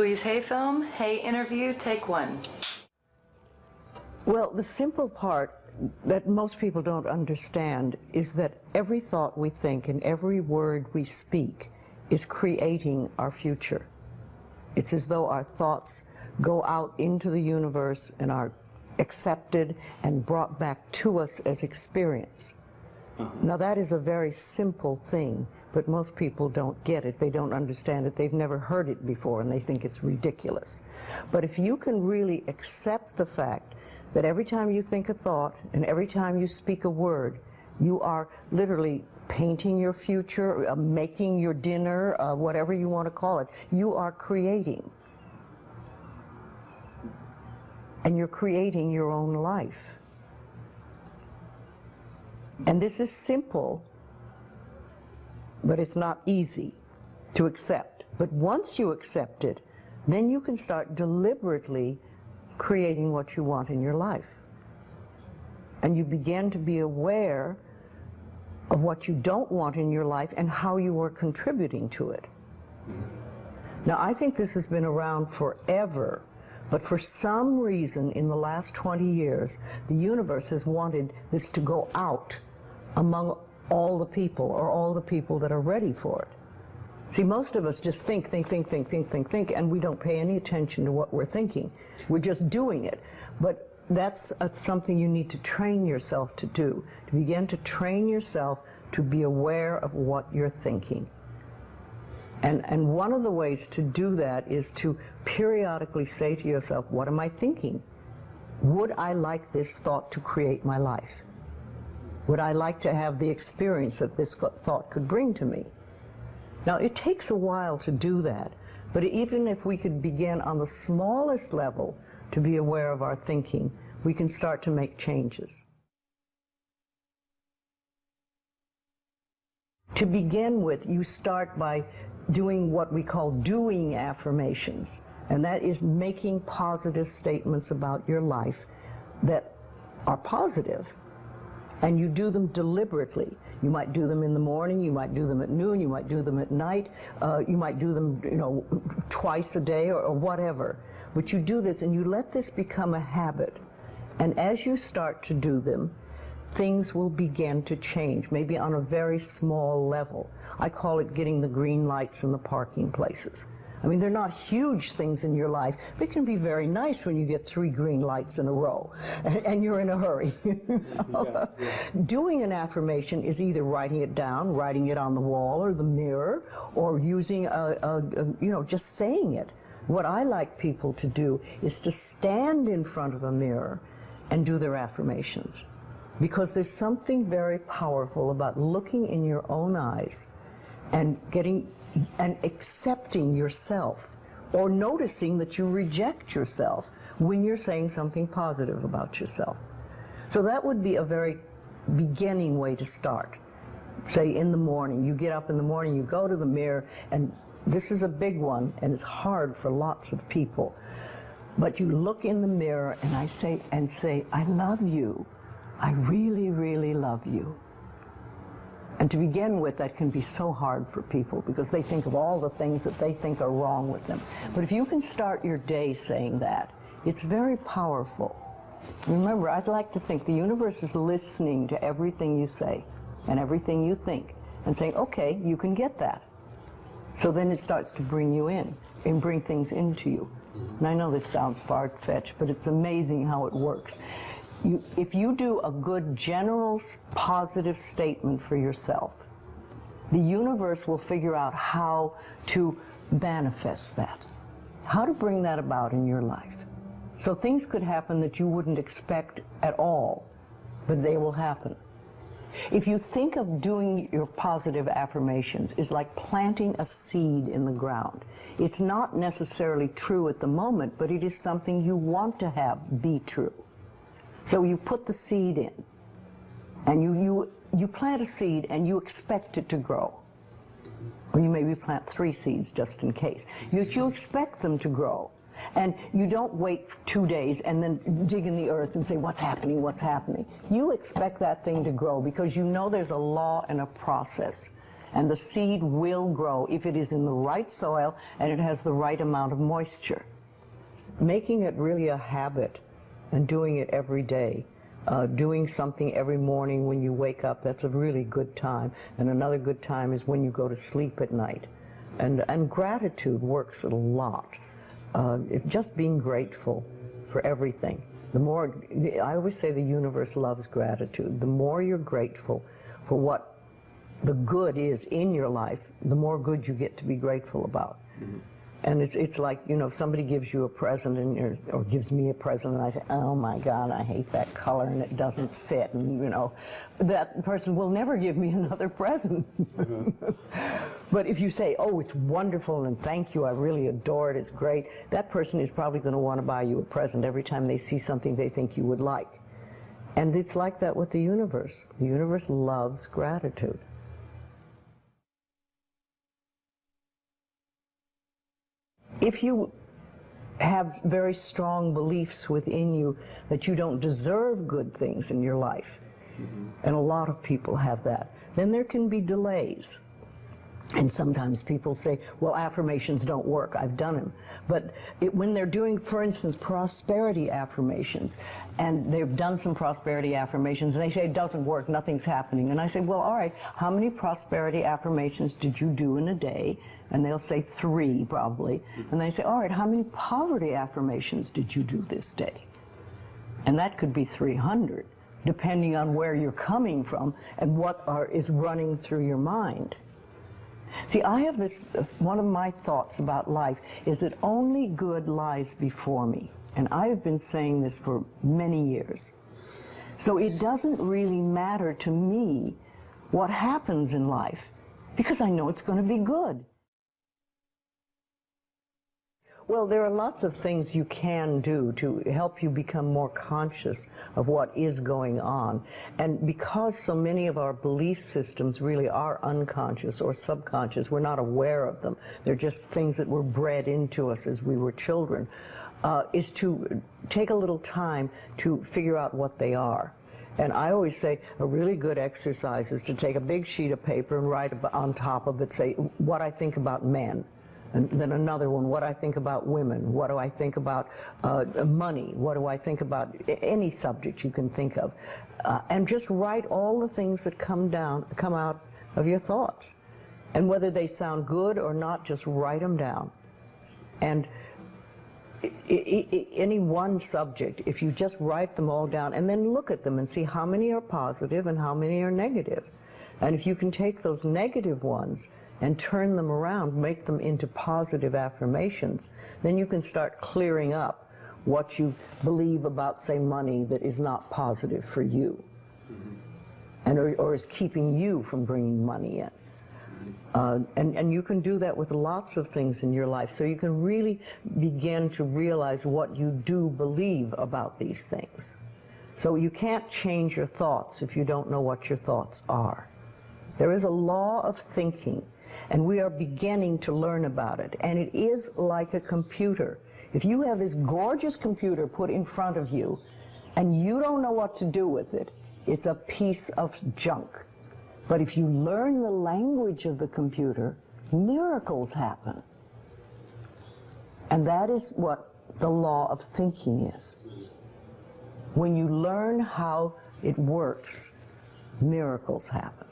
Louise Hay film, Hay interview, take one. Well, the simple part that most people don't understand is that every thought we think and every word we speak is creating our future. It's as though our thoughts go out into the universe and are accepted and brought back to us as experience. Now that is a very simple thing, but most people don't get it. They don't understand it. They've never heard it before and they think it's ridiculous. But if you can really accept the fact that every time you think a thought and every time you speak a word, you are literally painting your future, making your dinner, whatever you want to call it, you are creating. And you're creating your own life. And this is simple, but it's not easy to accept. But once you accept it, then you can start deliberately creating what you want in your life. And you begin to be aware of what you don't want in your life and how you are contributing to it. Now, I think this has been around forever, but for some reason in the last 20 years, the universe has wanted this to go out among all the people, or all the people that are ready for it. See, most of us just think, and we don't pay any attention to what we're thinking. We're just doing it. But that's something you need to train yourself to do, to begin to train yourself to be aware of what you're thinking. And one of the ways to do that is to periodically say to yourself, what am I thinking? Would I like this thought to create my life? Would I like to have the experience that this thought could bring to me? Now, it takes a while to do that, but even if we could begin on the smallest level to be aware of our thinking, we can start to make changes. To begin with, you start by doing what we call doing affirmations, and that is making positive statements about your life that are positive, and you do them deliberately. You might do them in the morning, you might do them at noon, you might do them at night, you might do them, twice a day or whatever. But you do this and you let this become a habit. And as you start to do them, things will begin to change, maybe on a very small level. I call it getting the green lights in the parking places. I mean, they're not huge things in your life, but it can be very nice when you get 3 green lights in a row and you're in a hurry. Doing an affirmation is either writing it down, writing it on the wall or the mirror, or using just saying it. What I like people to do is to stand in front of a mirror and do their affirmations, because there's something very powerful about looking in your own eyes and accepting yourself, or noticing that you reject yourself when you're saying something positive about yourself. So that would be a very beginning way to start. Say in the morning, you get up in the morning, you go to the mirror, and this is a big one, and it's hard for lots of people. But you look in the mirror and I say, I love you. I really, really love you. And to begin with, that can be so hard for people because they think of all the things that they think are wrong with them. But if you can start your day saying that, it's very powerful. Remember, I'd like to think the universe is listening to everything you say and everything you think and saying, okay, you can get that. So then it starts to bring you in and bring things into you. And I know this sounds far-fetched, but it's amazing how it works. If you do a good general positive statement for yourself, the universe will figure out how to manifest that, how to bring that about in your life. So things could happen that you wouldn't expect at all, but they will happen. If you think of doing your positive affirmations is like planting a seed in the ground. It's not necessarily true at the moment, but it is something you want to have be true. So you put the seed in, and you plant a seed and you expect it to grow. Or you maybe plant 3 seeds just in case. You expect them to grow. And you don't wait 2 days and then dig in the earth and say, what's happening, what's happening? You expect that thing to grow because you know there's a law and a process. And the seed will grow if it is in the right soil and it has the right amount of moisture. Making it really a habit and doing it every day. Doing something every morning when you wake up, that's a really good time. And another good time is when you go to sleep at night. And gratitude works a lot. Just being grateful for everything. The more, I always say the universe loves gratitude. The more you're grateful for what the good is in your life, the more good you get to be grateful about. Mm-hmm. And it's like, you know, if somebody gives you a present or gives me a present and I say, oh my God, I hate that color and it doesn't fit, and you know, that person will never give me another present. Mm-hmm. But if you say, oh, it's wonderful and thank you, I really adore it, it's great, that person is probably going to want to buy you a present every time they see something they think you would like. And it's like that with the universe. The universe loves gratitude. If you have very strong beliefs within you that you don't deserve good things in your life, mm-hmm. and a lot of people have that, then there can be delays. And sometimes people say, well, affirmations don't work. I've done them. But when they're doing, for instance, prosperity affirmations, and they've done some prosperity affirmations, and they say it doesn't work, nothing's happening. And I say, well, all right, how many prosperity affirmations did you do in a day? And they'll say 3, probably. And they say, all right, how many poverty affirmations did you do this day? And that could be 300, depending on where you're coming from and what is running through your mind. See, I have this, one of my thoughts about life is that only good lies before me. And I have been saying this for many years. So it doesn't really matter to me what happens in life, because I know it's going to be good. Well, there are lots of things you can do to help you become more conscious of what is going on. And because so many of our belief systems really are unconscious or subconscious, we're not aware of them. They're just things that were bred into us as we were children, is to take a little time to figure out what they are. And I always say a really good exercise is to take a big sheet of paper and write on top of it, say, what I think about men. And then another one, what I think about women, what do I think about money, what do I think about any subject you can think of. And just write all the things that come out of your thoughts. And whether they sound good or not, just write them down. And any one subject, if you just write them all down and then look at them and see how many are positive and how many are negative. And if you can take those negative ones and turn them around, make them into positive affirmations, then you can start clearing up what you believe about, say, money that is not positive for you, and or is keeping you from bringing money in. And you can do that with lots of things in your life, so you can really begin to realize what you do believe about these things. So you can't change your thoughts if you don't know what your thoughts are. There is a law of thinking, and we are beginning to learn about it. And it is like a computer. If you have this gorgeous computer put in front of you, and you don't know what to do with it, it's a piece of junk. But if you learn the language of the computer, miracles happen. And that is what the law of thinking is. When you learn how it works, miracles happen.